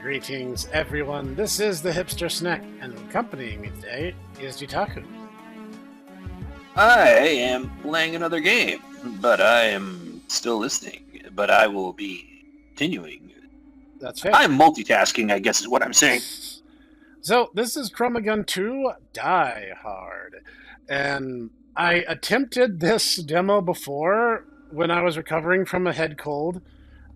Greetings, everyone. This is the Hipster Snek, and accompanying me today is Jitaku. I am playing another game, but I am still listening. But I will be continuing. That's fair. I'm multitasking, I guess is what I'm saying. So, this is ChromaGun 2 Die Hard. And I attempted this demo before when I was recovering from a head cold,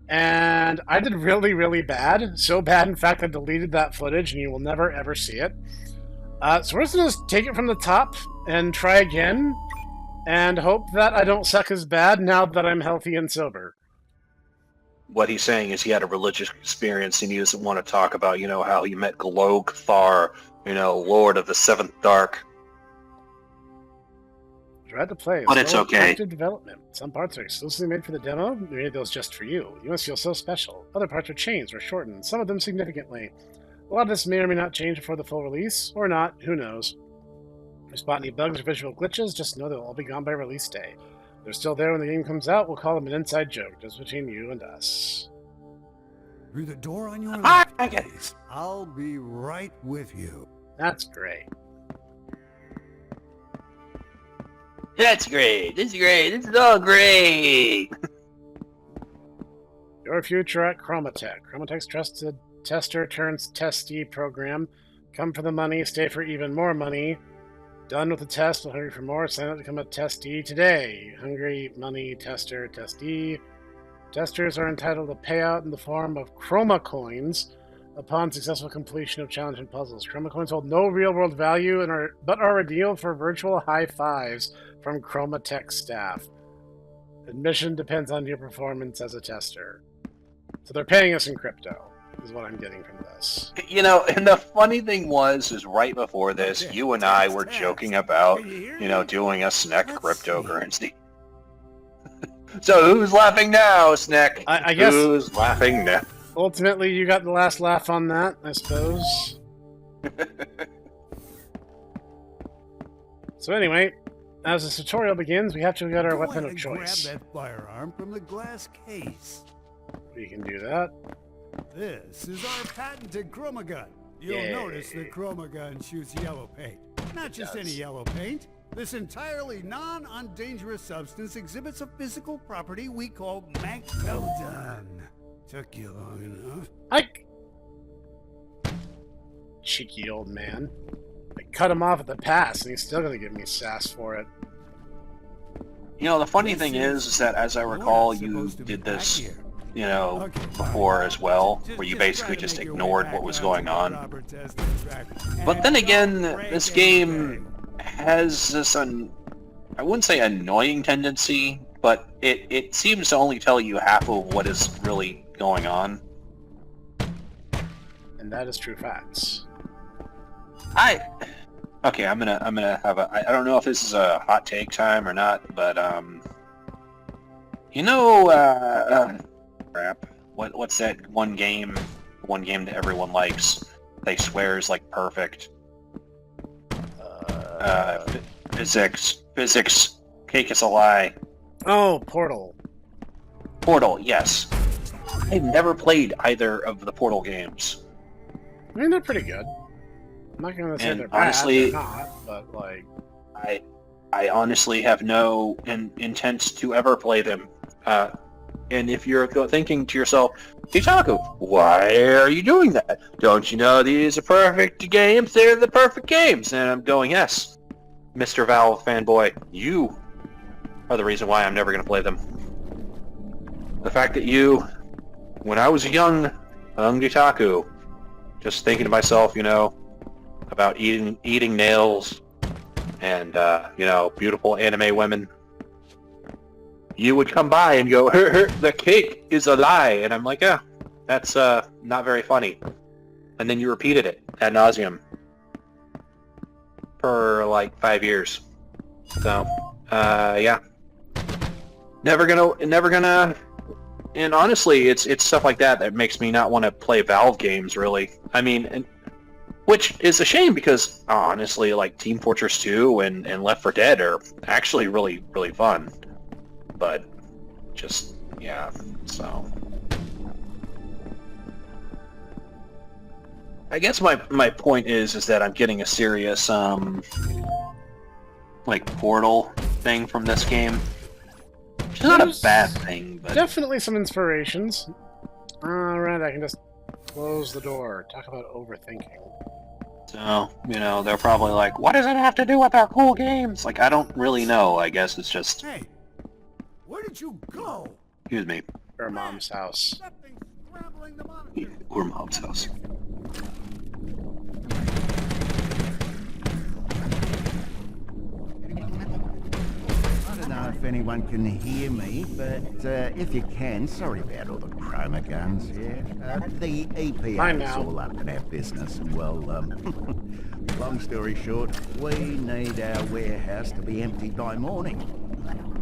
and I did really, really bad. So bad, in fact, I deleted that footage, and you will never, ever see it. So we're just going to take it from the top and try again, and hope that I don't suck as bad now that I'm healthy and sober. What he's saying is he had a religious experience and he doesn't want to talk about, how he met Glogthar, Lord of the Seventh Dark. Tried to play. But it's okay. Active development. Some parts are exclusively made for the demo. We made those just for you. You must feel so special. Other parts are changed or shortened, some of them significantly. A lot of this may or may not change before the full release, or not, who knows. If you spot any bugs or visual glitches, just know they'll all be gone by release day. If they're still there when the game comes out, we'll call them an inside joke, just between you and us. Through the door on your left, please. I'll be right with you. That's great. That's great. This is great. This is all great. Your future at Chromatech. Chromatech's trusted tester turns testee program. Come for the money, stay for even more money. Done with the test, but hungry for more, sign up to become a testee today. Hungry, money, tester, testee. Testers are entitled to payout in the form of Chroma Coins upon successful completion of challenging puzzles. Chroma Coins hold no real-world value but are redeemed for virtual high fives from Chromatech staff. Admission depends on your performance as a tester. So they're paying us in crypto, is what I'm getting from this. And the funny thing is right before this, you and I were joking about, doing a Snek cryptocurrency. So who's laughing now, Snek? I guess who's laughing now? Ultimately, you got the last laugh on that, I suppose. So anyway, as the tutorial begins, we have to get our weapon of choice. Grab that firearm from the glass case. We can do that. This is our patented ChromaGun. You'll notice the ChromaGun shoots yellow paint. Not just any yellow paint. This entirely non-undangerous substance exhibits a physical property we call Well Took you long enough. Cheeky old man. I cut him off at the pass, and he's still gonna give me sass for it. The funny thing is that, as I recall, you did this, before as well, where you basically just ignored what was going on. But then again, this game has this, I wouldn't say annoying tendency, but it seems to only tell you half of what is really going on. And that is true facts. Okay, I'm gonna have I don't know if this is a hot take time or not, but crap. What's that one game that everyone likes? They swear is like perfect. Physics. Cake is a lie. Oh, Portal. Portal, yes. I've never played either of the Portal games. I mean, they're pretty good. I'm not gonna say they're honestly, bad, they're not, but like... I honestly have no intent to ever play them. And if you're thinking to yourself, Hitaku, why are you doing that? Don't you know these are perfect games? They're the perfect games. And I'm going, yes, Mr. Valve fanboy, you are the reason why I'm never going to play them. The fact that when I was a young Hitaku, just thinking to myself, about eating nails and, beautiful anime women, you would come by and go, the cake is a lie. And I'm like, yeah, that's not very funny. And then you repeated it ad nauseum for like 5 years. So, yeah. Never gonna, and honestly, it's stuff like that makes me not want to play Valve games, really. I mean, which is a shame because, honestly, like Team Fortress 2 and Left 4 Dead are actually really, really fun. But just, yeah, so. I guess my point is that I'm getting a serious like portal thing from this game. Which is not a bad thing, but definitely some inspirations. Alright, I can just close the door. Talk about overthinking. so, you know, they're probably like, what does it have to do with our cool games? Like, I don't really know. I guess it's just... Hey, where did you go? Excuse me. Her mom's house. That thing's scrambling the monitor. Or Mom's house. I don't know if anyone can hear me, but if you can, sorry about all the ChromaGuns, yeah? The Fine EPA now. is all up in our business, and well, long story short, we need our warehouse to be empty by morning.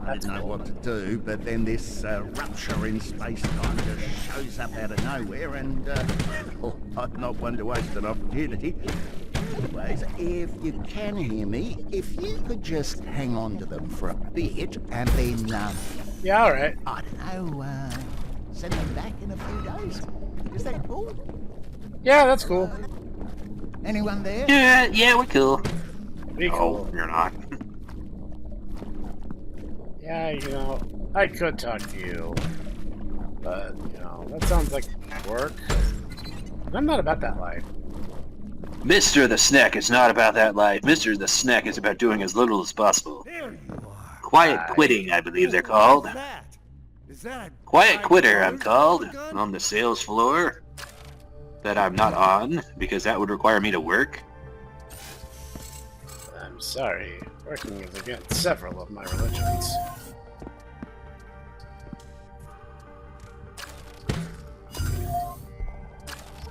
I didn't know what to do, but then this rupture in space-time just shows up out of nowhere, and I'm not one to waste an opportunity. Anyways, if you can hear me, if you could just hang on to them for a bit, and then, Yeah, alright. I don't know, send them back in a few days. Is that cool? Yeah, that's cool. Anyone there? Yeah, we're cool. Be cool. Oh, you're not. Yeah, you know, I could talk to you. But, you know, that sounds like work. And I'm not about that life. Mr. the Snek is not about that life. Mr. the Snek is about doing as little as possible. There you are. Quiet quitting, I believe they're called. What's that? Is that a Quiet quitter, I'm called. ChromaGun? On the sales floor. That I'm not on, because that would require me to work. I'm sorry. Working is against several of my religions.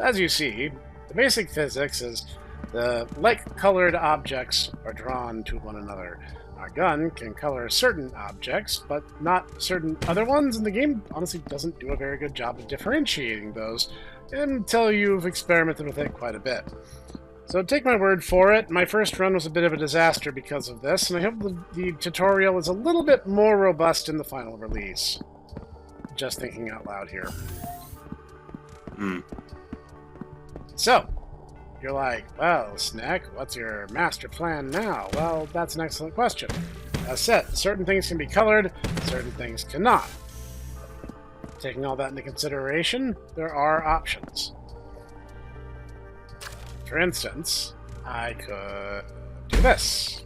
As you see, the basic physics is the like-colored objects are drawn to one another. Our gun can color certain objects, but not certain other ones, and the game honestly doesn't do a very good job of differentiating those until you've experimented with it quite a bit. So take my word for it, my first run was a bit of a disaster because of this, and I hope the tutorial is a little bit more robust in the final release. Just thinking out loud here. So, you're like, well, Snek, what's your master plan now? Well, that's an excellent question. As said, certain things can be colored, certain things cannot. Taking all that into consideration, there are options. For instance, I could do this.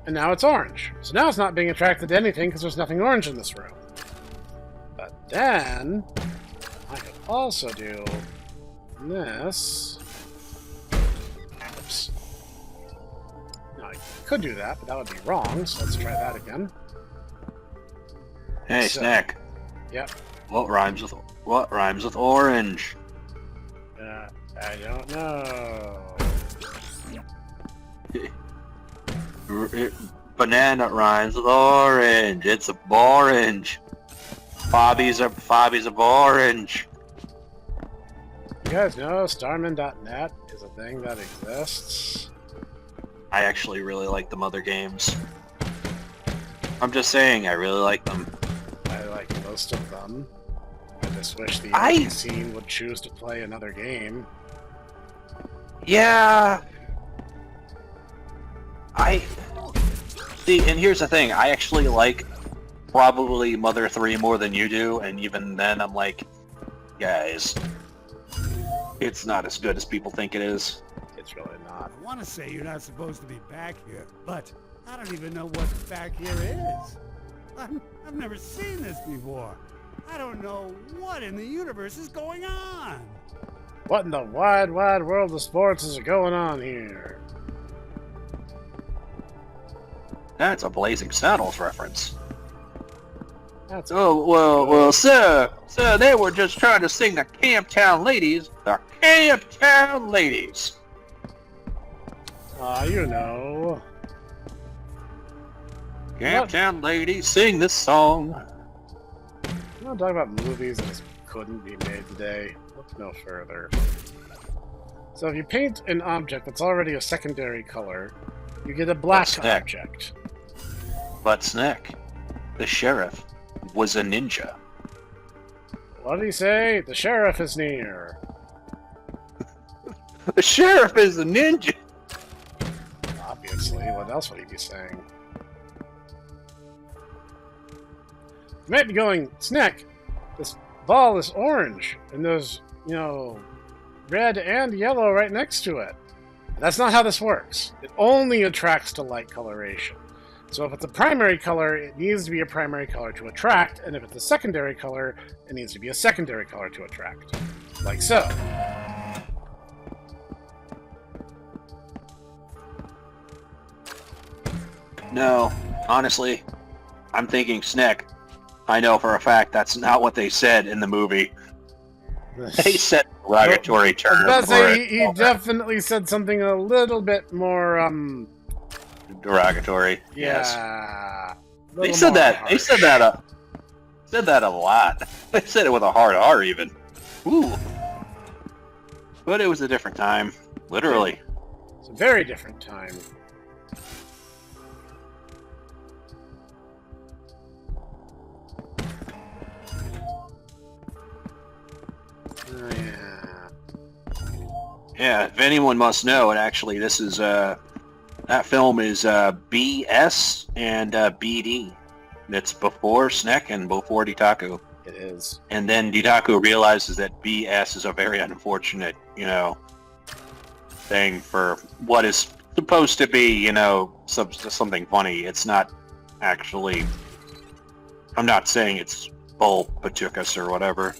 And now it's orange. So now it's not being attracted to anything because there's nothing orange in this room. But then, I could also do this. Oops. Now I could do that, but that would be wrong, so let's try that again. Hey, So- Snek. Yep. What rhymes with orange? I don't know. Banana rhymes with orange. It's a orange. Bobby's a orange. You guys know Starman.net is a thing that exists? I actually really like them other games. I'm just saying, I really like them. I like most of them. I just wish the I- indie scene would choose to play another game. Yeah. See, and here's the thing, I actually like probably Mother 3 more than you do, and even then I'm like, guys, it's not as good as people think it is. It's really not. I want to say you're not supposed to be back here, but I don't even know what back here is. I've never seen this before. I don't know what in the universe is going on. What in the wide, wide world of sports is going on here? That's a Blazing Saddles reference. That's Oh, well, sir, they were just trying to sing the Camptown Ladies. The Camptown Ladies. you know. Camptown Ladies, sing this song. You want to talk about movies that just couldn't be made today? Look no further. So if you paint an object that's already a secondary color, you get a black What's that? object. But Snek, the sheriff, was a ninja. What did he say? The sheriff is near. The sheriff is a ninja. Obviously, what else would he be saying? You might be going, Snek, this ball is orange, and there's, you know, red and yellow right next to it. That's not how this works. It only attracts to light coloration. So if it's a primary color, it needs to be a primary color to attract, and if it's a secondary color, it needs to be a secondary color to attract. Like so. No, honestly, I'm thinking Snek. I know for a fact that's not what they said in the movie. They said derogatory term. He definitely said something a little bit more, derogatory. yeah. Yes. They said that. Harsh. They said that a lot. They said it with a hard R even. Ooh. But it was a different time, literally. It's a very different time. Oh, yeah. Yeah, if anyone must know, and actually this is that film is BS and BD. It's before Snek and before Ditaku. It is. And then Ditaku realizes that BS is a very unfortunate, thing for what is supposed to be, something funny. It's not actually... I'm not saying it's bull patukas or whatever.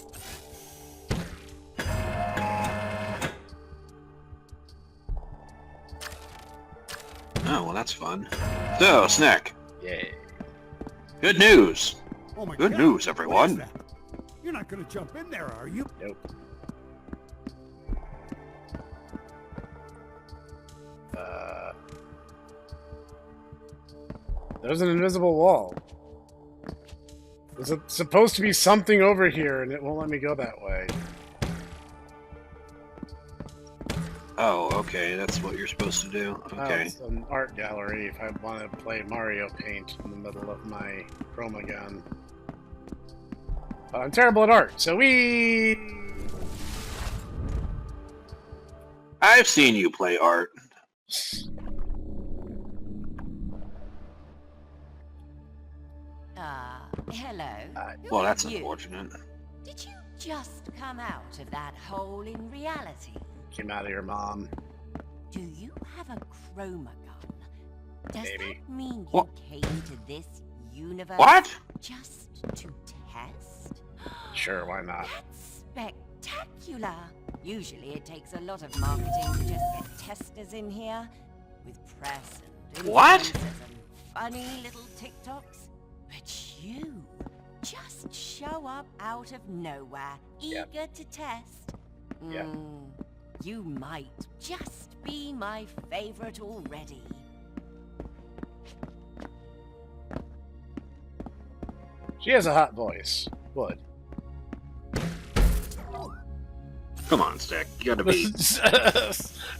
Oh, well, that's fun. So, Snek. Yay. Good news. Oh my Good God, news, what is everyone. that? You're not gonna jump in there, are you? Nope. There's an invisible wall. There's supposed to be something over here, and it won't let me go that way. Oh, okay, that's what you're supposed to do. Oh, Okay. it's an art gallery if I want to play Mario Paint in the middle of my ChromaGun. But I'm terrible at art, so I've seen you play art. Hello. Who Well, are that's you? unfortunate. Did you just come out of that hole in reality? came out of your mom. Do you have a ChromaGun? Does Maybe. that mean you What? came to this universe What? just to test? Sure, why not? That's spectacular. Usually it takes a lot of marketing to just get testers in here with press and What? influencers and funny little TikToks. But you just show up out of nowhere, Yep. eager to test. Yep. You might just be my favorite already. She has a hot voice. Would. Come on, Snek. You gotta be...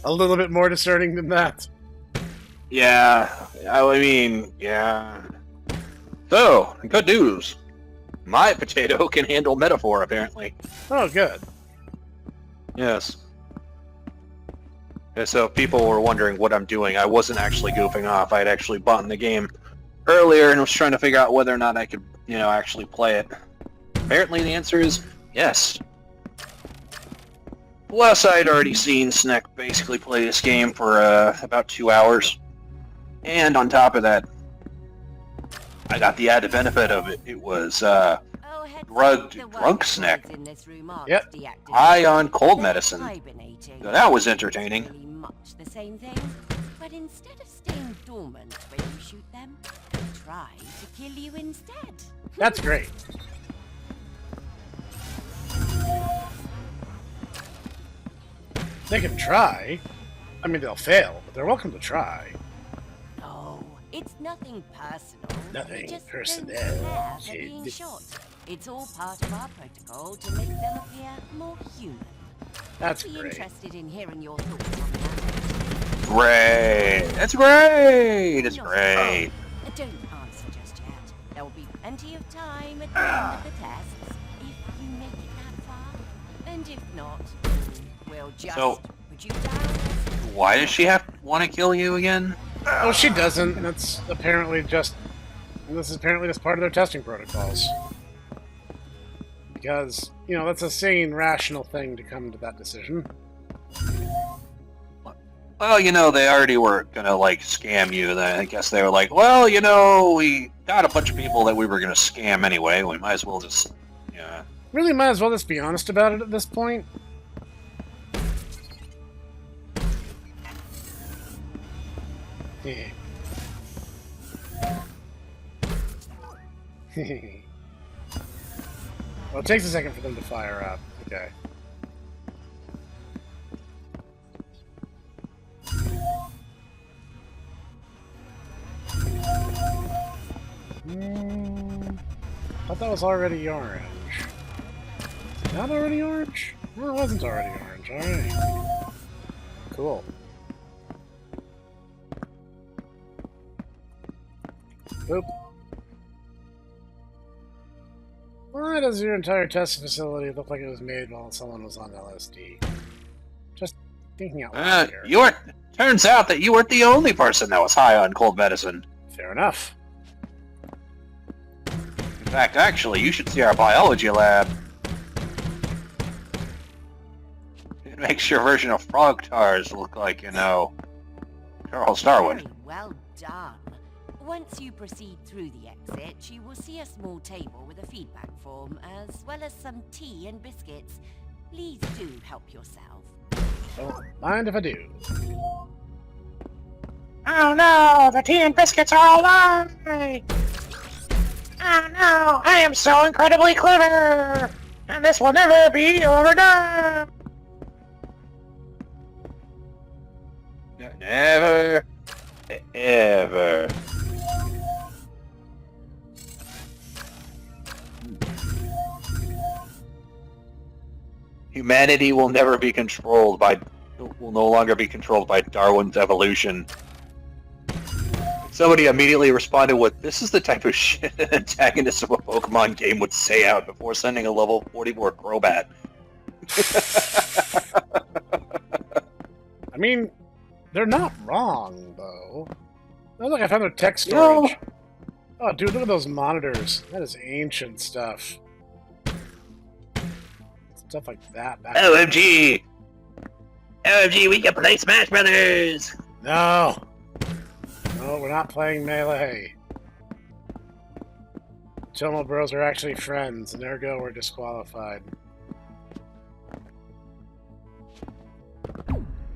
A little bit more discerning than that. Yeah, I mean, yeah. So, good news. My potato can handle metaphor, apparently. Oh, good. Yes. Yeah, so if people were wondering what I'm doing, I wasn't actually goofing off. I had actually bought in the game earlier and was trying to figure out whether or not I could, actually play it. Apparently the answer is yes. Plus, I had already seen Snek basically play this game for about 2 hours. And on top of that, I got the added benefit of it. It was Oh, drugged the drunk white Snek. boys in this room aren't Yep. deactivated. High on cold They're medicine. hibernating. So that was entertaining. Really much the same thing, but instead of staying dormant when you shoot them, they try to kill you instead. That's great. They can try. I mean, they'll fail, but they're welcome to try. Oh, it's nothing personal. Nothing We just personal, don't care they're kid. being shot. It's all part of our protocol to make them appear more human. That's Be great. interested in hearing your thoughts on that. Great. That's great. It's Not- great. Don't answer just yet. There will be plenty of time at the end of the tests if you make it that far. And if not, we'll just So- hold you down. Why does she want to kill you again? Oh, she doesn't. That's apparently just... This is apparently just part of their testing protocols. Because, you know, that's a sane, rational thing to come to that decision. Well, you know, they already were gonna, like, scam you. Then I guess they were like, well, you know, we got a bunch of people that we were gonna scam anyway. We might as well just, yeah. Really might as well just be honest about it at this point. Well, it takes a second for them to fire up. Okay. I thought that was already orange. Is it not already orange? No, it wasn't already orange. Alright. Cool. Boop. Why does your entire test facility look like it was made while someone was on LSD? Just thinking out loud here. Turns out that you weren't the only person that was high on cold medicine. Fair enough. In fact, actually, you should see our biology lab. It makes your version of frog tars look like, you know, Charles Darwin. Very well done. Once you proceed through the exit, you will see a small table with a feedback form, as well as some tea and biscuits. Please do help yourself. Don't mind if I do. Oh no, the tea and biscuits are all mine! Oh no, I am so incredibly clever! And this will never be overdone! Never, ever. Humanity will never be controlled by, will no longer be controlled by Darwin's evolution. Somebody immediately responded with, "This is the type of shit an antagonist of a Pokemon game would say out before sending a level 44 Crobat." I mean, they're not wrong, though. Oh, look, I found their tech storage. Oh, dude, look at those monitors. That is ancient stuff. Stuff like that. Back OMG! OMG, we can play Smash Brothers! No! No, we're not playing Melee. Tomo Bros are actually friends, and ergo we're disqualified.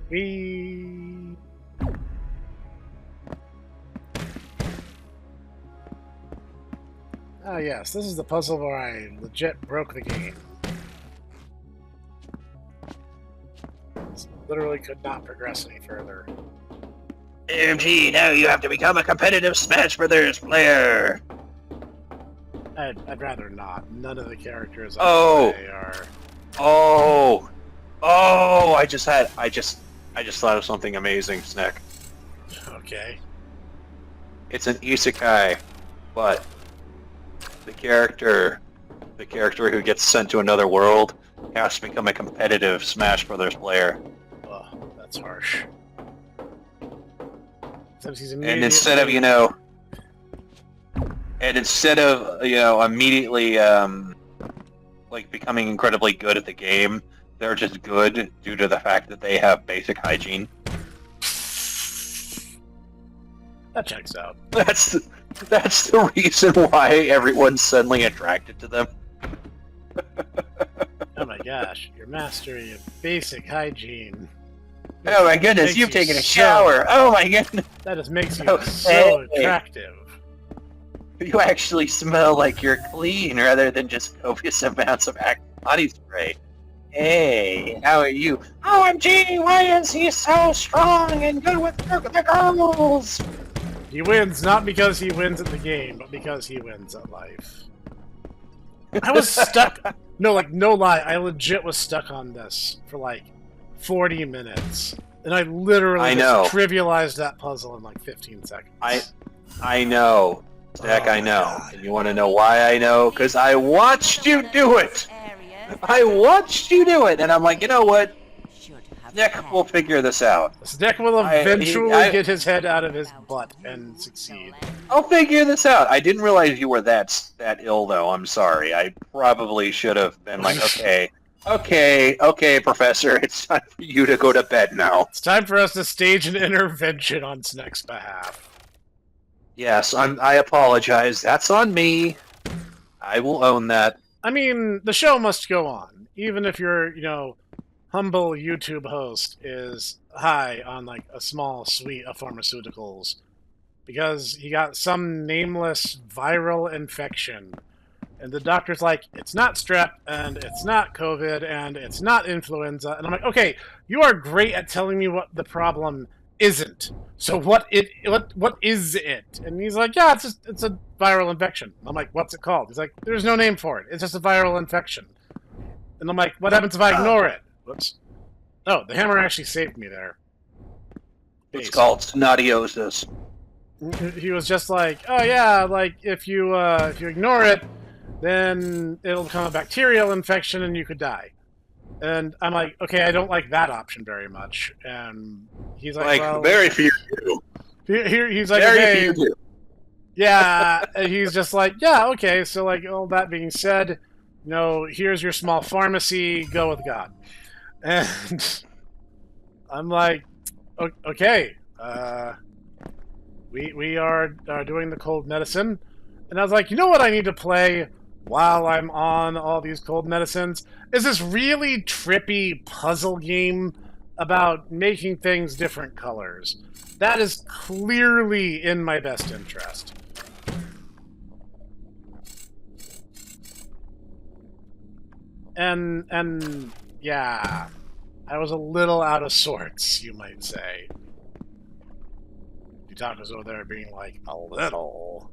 We. Ah, yes, this is the puzzle where I legit broke the game. This literally could not progress any further. OMG, now you have to become a competitive Smash Brothers player! I'd rather not. None of the characters Oh. I play are. Oh! I just thought of something amazing, Snek. Okay. It's an isekai, but the character who gets sent to another world has to become a competitive Smash Brothers player. Oh, that's harsh. Except he's And instead of, immediately, like, becoming incredibly good at the game, they're just good due to the fact that they have basic hygiene. That checks out. That's the reason why everyone's suddenly attracted to them. Oh my gosh, you're mastering of basic hygiene. Oh my goodness, Makes you've you taken a so- shower! Oh my goodness! That just makes you Oh, so hey. attractive. You actually smell like you're clean rather than just copious amounts of body spray. Hey, how are you? OMG, why is he so strong and good with the girls? He wins not because he wins at the game, but because he wins at life. I was stuck. No lie, I legit was stuck on this for like 40 minutes. And I literally just trivialized that puzzle in like 15 seconds. I know. Zach, Oh I know. my God. And you want to know why I know? Because I watched you do it! I watched you do it! And I'm like, you know what? Should have Snek will figure this out. Snek will eventually get his head out of his butt and succeed. I'll figure this out. I didn't realize you were that ill, though. I'm sorry. I probably should have been like, okay, Professor, it's time for you to go to bed now. It's time for us to stage an intervention on Snek's behalf. Yes, I apologize. That's on me. I will own that. I mean, the show must go on. Even if your, humble YouTube host is high on, like, a small suite of pharmaceuticals. Because he got some nameless viral infection. And the doctor's like, it's not strep, and it's not COVID, and it's not influenza. And I'm like, okay, you are great at telling me what the problem isn't. So what is it? And he's like, yeah, it's a viral infection. I'm like, what's it called? He's like, there's no name for it. It's just a viral infection. And I'm like, what happens if I ignore it? Whoops. Oh, the hammer actually saved me there. It's called snotiosis. He was just like, oh yeah, like if you ignore it, then it'll become a bacterial infection and you could die. And I'm like, okay, I don't like that option very much. And he's like, well, very few do. He's like, very okay, few do. Yeah, and he's just like, yeah, okay. So like, all that being said, here's your small pharmacy. Go with God. And I'm like, okay, we are doing the cold medicine. And I was like, you know what I need to play while I'm on all these cold medicines? Is this really trippy puzzle game about making things different colors. That is clearly in my best interest. And yeah, I was a little out of sorts, you might say. Yutako's over there being like, a little.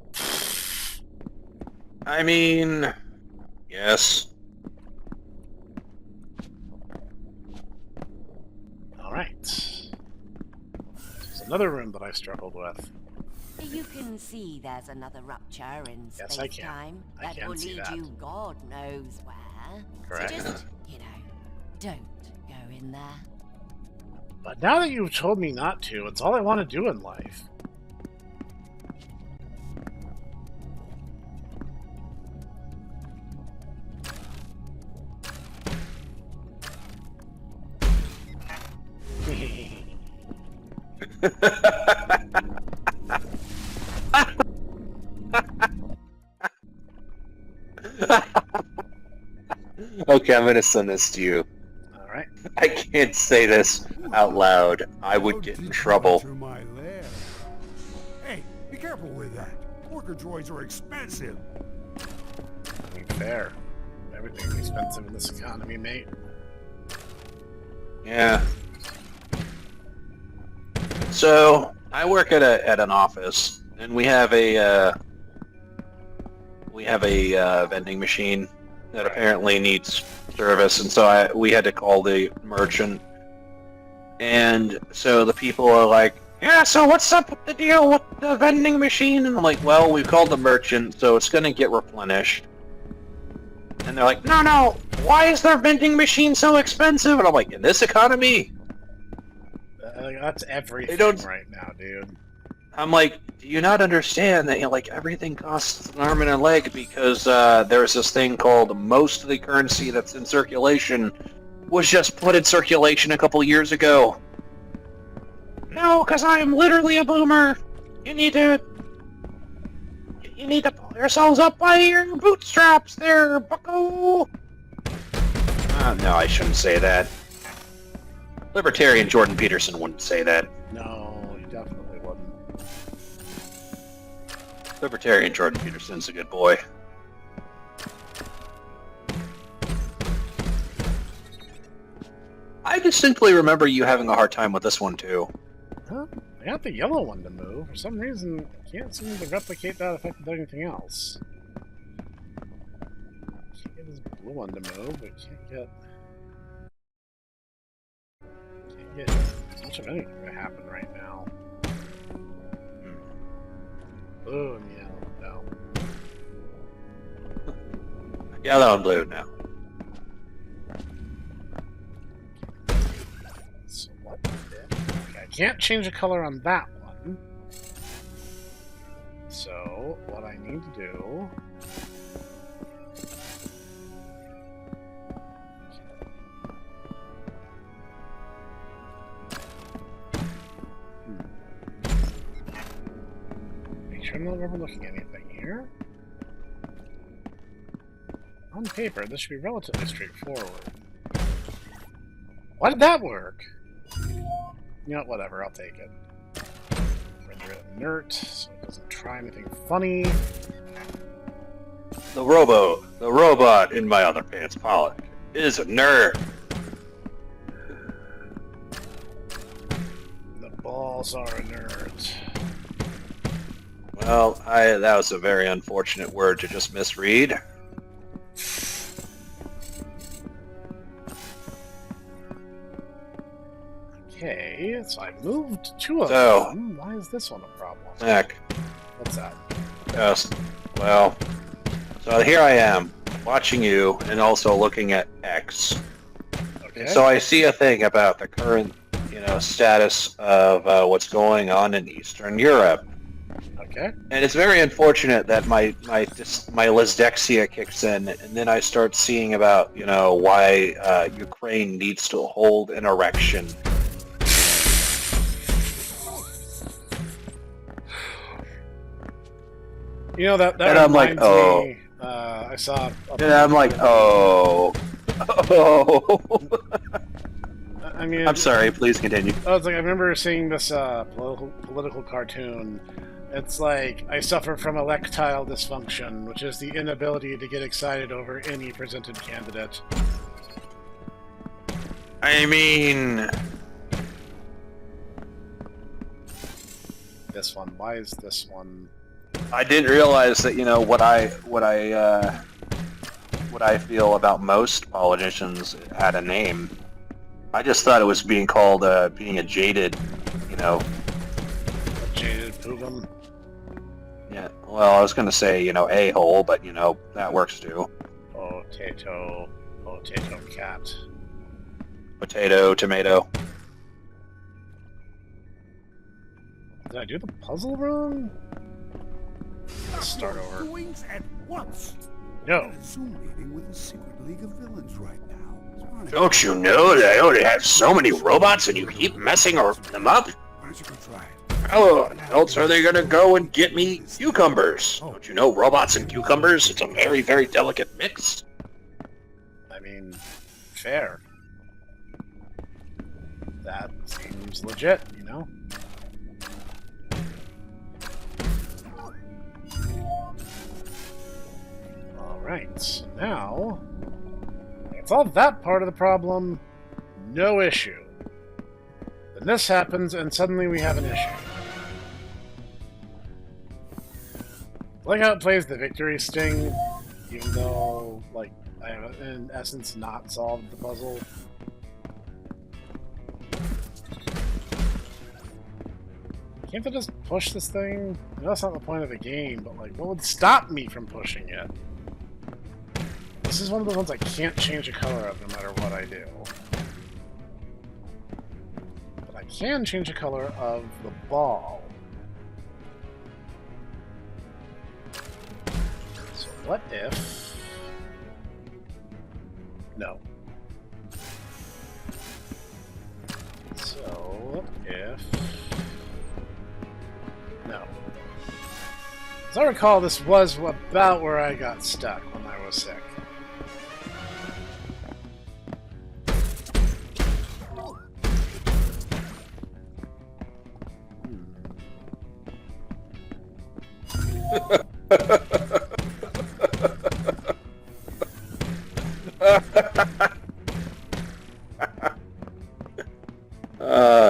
I mean, yes. Alright. There's another room that I struggled with. You can see there's another rupture in Yes, I can. space-time I that can will see lead that. you God knows where. Correct. So just, don't go in there. But now that you've told me not to, it's all I want to do in life. Okay, I'm gonna send this to you. Alright. I can't say this out loud. I would get in trouble. To my lair. Hey, be careful with that. Worker droids are expensive. I mean, fair. Everything's expensive in this economy, mate. Yeah. So I work at an office, and we have a vending machine that apparently needs service, and so we had to call the merchant. And so the people are like, "Yeah, so what's up with the deal with the vending machine?" And I'm like, "Well, we've called the merchant, so it's gonna get replenished." And they're like, "No, why is their vending machine so expensive?" And I'm like, "In this economy?" That's everything right now, dude. I'm like, do you not understand that everything costs an arm and a leg because there's this thing called most of the currency that's in circulation was just put in circulation a couple years ago. No, because I am literally a boomer. You need to pull yourselves up by your bootstraps there, bucko. No, I shouldn't say that. Libertarian Jordan Peterson wouldn't say that. No, he definitely wouldn't. Libertarian Jordan Peterson's a good boy. I distinctly remember you having a hard time with this one, too. Huh? I got the yellow one to move. For some reason, I can't seem to replicate that effect with anything else. Can't get this blue one to move, but can't get much of anything to happen right now. Blue and yellow, no. Yellow and blue now. can't change the color on that one. So, what I need to do... Make sure I'm not overlooking anything here. On paper, this should be relatively straightforward. Why did that work? You know, whatever, I'll take it. Render it inert, so it doesn't try anything funny. The robot in my other pants, Pollock, is a nerd. The balls are inert. Well, that was a very unfortunate word to just misread. Okay, so I moved two of So, them. Why is this one a problem? Heck. What's that? Yes. Well, so here I am, watching you, and also looking at X. Okay. So I see a thing about the current, status of what's going on in Eastern Europe. Okay. And it's very unfortunate that my dyslexia kicks in, and then I start seeing about, why Ukraine needs to hold an erection. You know, that And I'm like, reminds me, I saw... And I'm like, oh. I mean... I'm sorry, please continue. I was like, I remember seeing this political cartoon. It's like, I suffer from erectile dysfunction, which is the inability to get excited over any presented candidate. I mean... This one. Why is this one... I didn't realize that, what I feel about most politicians had a name. I just thought it was being called being a jaded, A jaded poogum? Yeah, well, I was gonna say, a-hole, but, that works too. Potato cat. Potato, tomato. Did I do the puzzle wrong? Let's start over. Doings at once. No. A Zoom meeting with the Secret League of Villains right now. Don't you know that I already have so many robots and you keep messing them up? Why don't you go try it? How else are they gonna go and get me cucumbers? Don't you know robots and cucumbers? It's a very, very delicate mix. I mean, fair. That seems legit, Alright, so now... solve that part of the problem, no issue. Then this happens, and suddenly we have an issue. Like how it plays the victory sting, even though, I have, in essence, not solved the puzzle. Can't I just push this thing? I know that's not the point of the game, but, what would stop me from pushing it? This is one of the ones I can't change the color of no matter what I do. But I can change the color of the ball. So what if... No. So what if... No. As I recall, this was about where I got stuck when I was sick.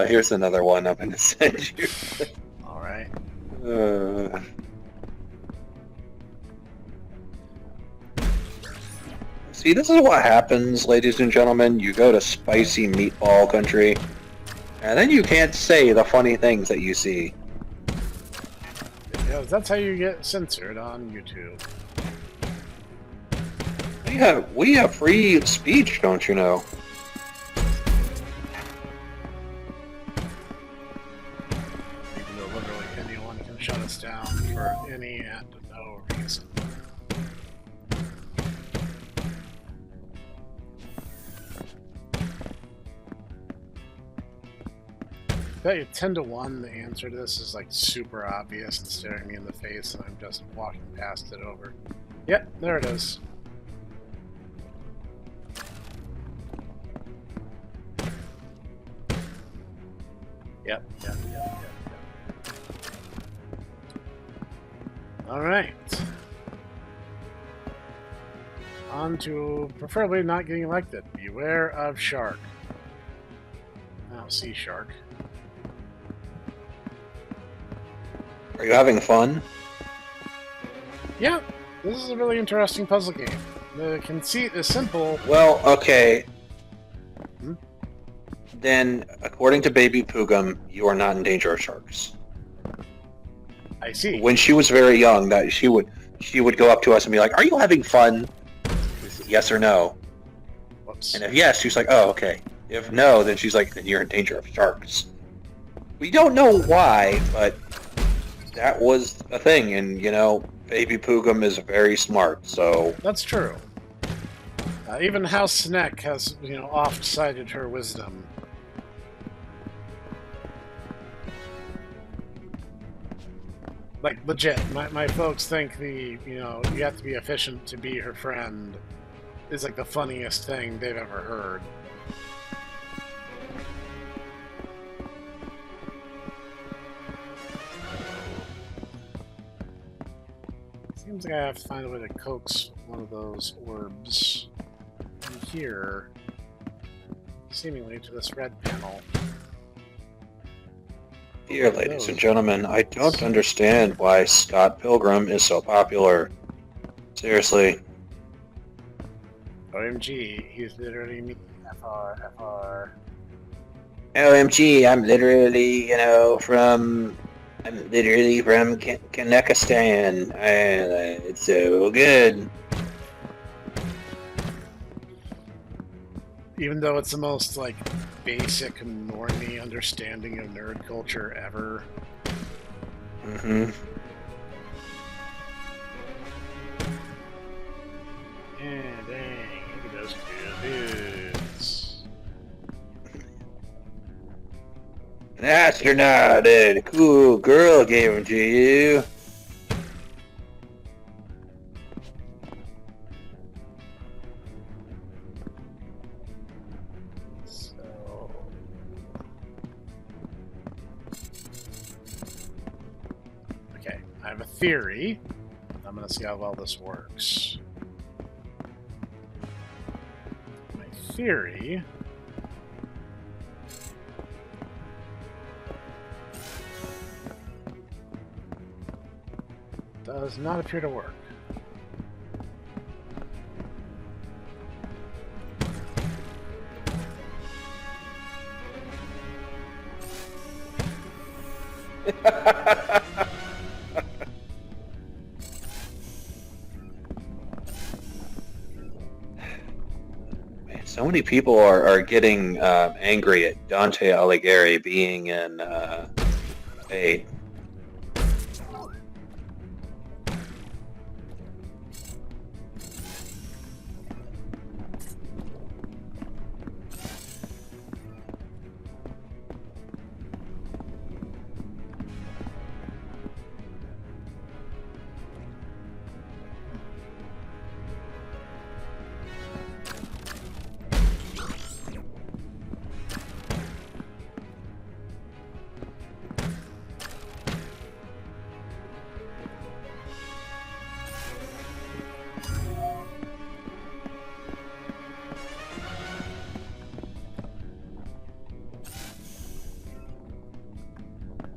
Here's another one I'm gonna send you. Alright. See, this is what happens, ladies and gentlemen. You go to spicy meatball country, and then you can't say the funny things that you see. Yeah, that's how you get censored on YouTube. We have free speech, don't you know? shut us down for any and no reason. I bet you 10 to 1 the answer to this is like super obvious and staring me in the face, and I'm just walking past it over. Yep, there it is. Yep. Alright. On to preferably not getting elected. Beware of shark. I don't see shark. Are you having fun? Yeah, this is a really interesting puzzle game. The conceit is simple. Well, okay. Hmm? Then, according to Baby Pugum, you are not in danger of sharks. I see. When she was very young, that she would go up to us and be like, "Are you having fun?" Yes or no. Whoops. And if yes, she's like, "Oh, okay." If no, then she's like, "Then you're in danger of sharks." We don't know why, but that was a thing, and you know, Baby Pugum is very smart, so That's true. Even House Snek has, oft-cited her wisdom. Like, legit, my folks think you have to be efficient to be her friend is like the funniest thing they've ever heard. Seems like I have to find a way to coax one of those orbs from here, seemingly to this red panel. here, ladies and gentlemen, I don't understand why Scott Pilgrim is so popular. Seriously. OMG, he's literally me. FR. OMG, I'm literally from Kanekistan. It's so good. Even though it's the most, basic, normie understanding of nerd culture ever. Mm-hmm. Yeah, dang, look at those dudes. An astronaut and a cool girl gave them to you. I have a theory. I'm going to see how well this works. My theory does not appear to work. So many people are getting angry at Dante Alighieri being in Fate.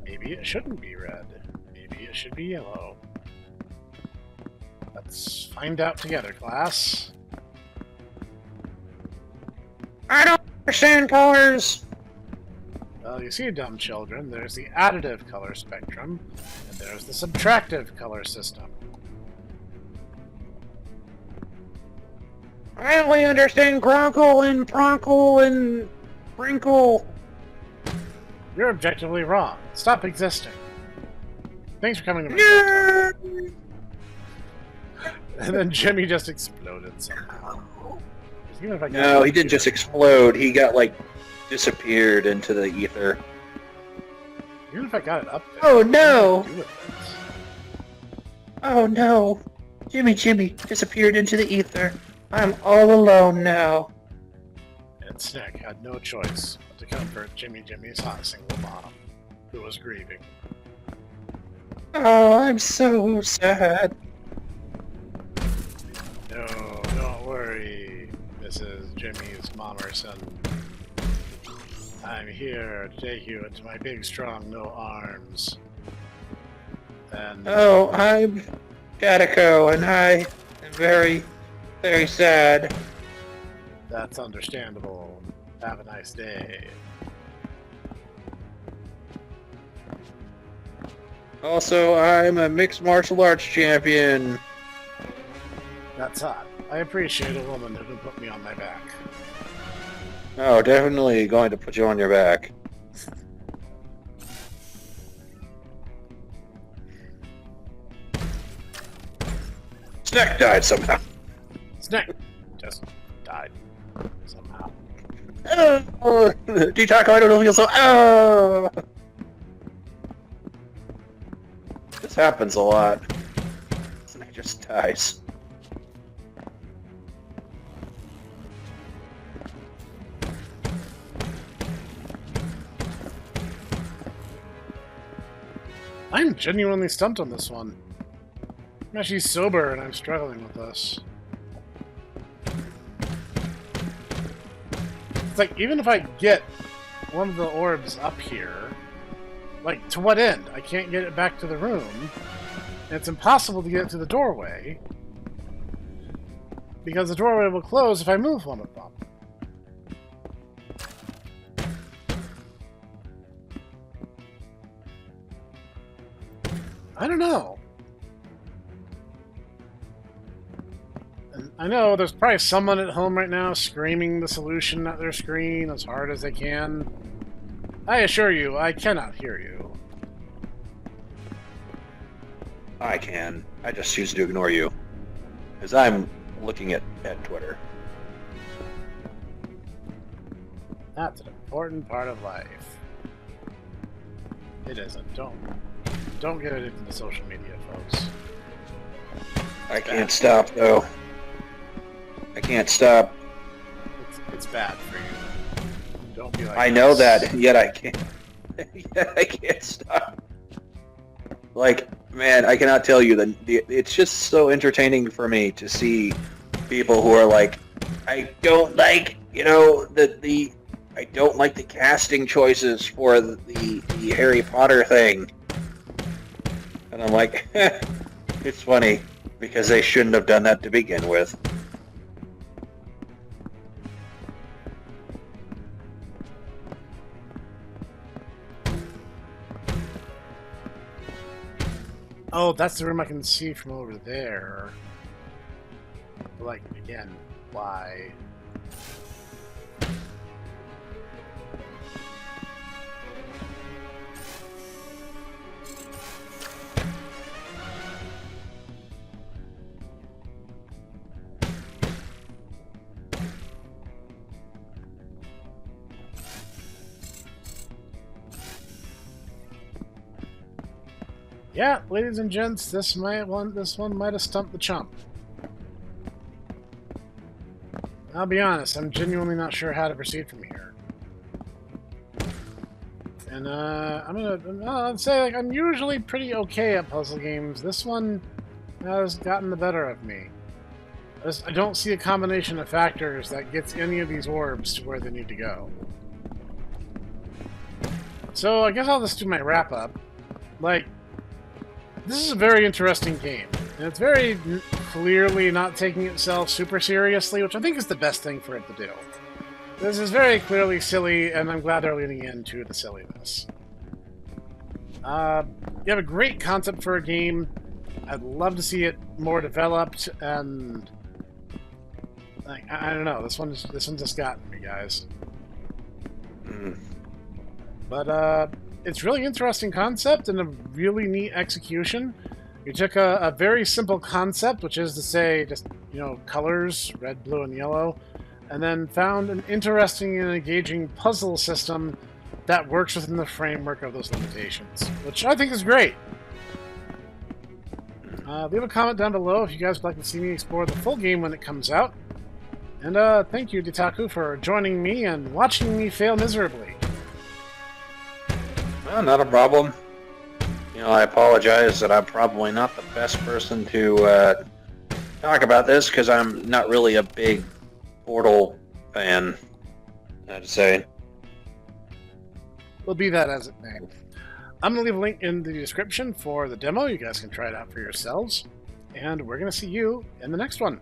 Maybe it shouldn't be red. Maybe it should be yellow. Let's find out together, class. I don't understand colors. Well, you see, dumb children, there's the additive color spectrum, and there's the subtractive color system. I only understand gronkle and pronkle and wrinkle. You're objectively wrong. Stop existing. Thanks for coming to my And then Jimmy just exploded somehow. Even if I No, he didn't just explode. He got, like, disappeared into the ether. Even if I got it up there. Oh, no! Oh no! Jimmy disappeared into the ether. I'm all alone now. And Snek had no choice but to comfort Jimmy's hot single mom, who was grieving. Oh, I'm so sad. No, don't worry, Mrs. Jimmy's Momerson. I'm here to take you into my big, strong, no arms. And Oh, I'm Catico, and I am very, very sad. that's understandable. Have a nice day. Also, I'm a mixed martial arts champion. That's hot. I appreciate a woman who can put me on my back. Oh, definitely going to put you on your back. Snek died somehow. Snek just died somehow. Oh, D-Taco, I don't feel so. Oh! This happens a lot. Snek just dies. I'm genuinely stumped on this one. I'm actually sober and I'm struggling with this. It's like, even if I get one of the orbs up here, like, to what end? I can't get it back to the room, and it's impossible to get it to the doorway, because the doorway will close if I move one of them. I don't know. And I know there's probably someone at home right now screaming the solution at their screen as hard as they can. I assure you, I cannot hear you. I can. I just choose to ignore you. Because I'm looking at Twitter. That's an important part of life. It isn't. Don't get addicted to social media, folks. I can't stop, though. I can't stop. It's bad for you. Don't be like I know this. that, yet I can't. Yet I can't stop. Like, man, I cannot tell you that it's just so entertaining for me to see people who are like, I don't like, you know, I don't like the casting choices for the Harry Potter thing. And I'm like, it's funny, because they shouldn't have done that to begin with. Oh, that's the room I can see from over there. But, like, again, why? Yeah, ladies and gents, this one might have stumped the chump. I'll be honest, I'm genuinely not sure how to proceed from here. And I'd say, like, I'm usually pretty okay at puzzle games. This one has gotten the better of me. I don't see a combination of factors that gets any of these orbs to where they need to go. So I guess I'll just do my wrap up. Like, this is a very interesting game, and it's very clearly not taking itself super seriously, which I think is the best thing for it to do. This is very clearly silly, and I'm glad they're leaning into the silliness. You have a great concept for a game. I'd love to see it more developed, and I don't know. This one just got me, guys. But it's really interesting concept and a really neat execution. We took a very simple concept, which is to say just, colors, red, blue, and yellow, and then found an interesting and engaging puzzle system that works within the framework of those limitations, which I think is great. Leave a comment down below if you guys would like to see me explore the full game when it comes out. And thank you, Ditaku, for joining me and watching me fail miserably. Well, not a problem. I apologize that I'm probably not the best person to talk about this, because I'm not really a big Portal fan, I'd say. Will be that as it may. I'm going to leave a link in the description for the demo. You guys can try it out for yourselves. And we're going to see you in the next one.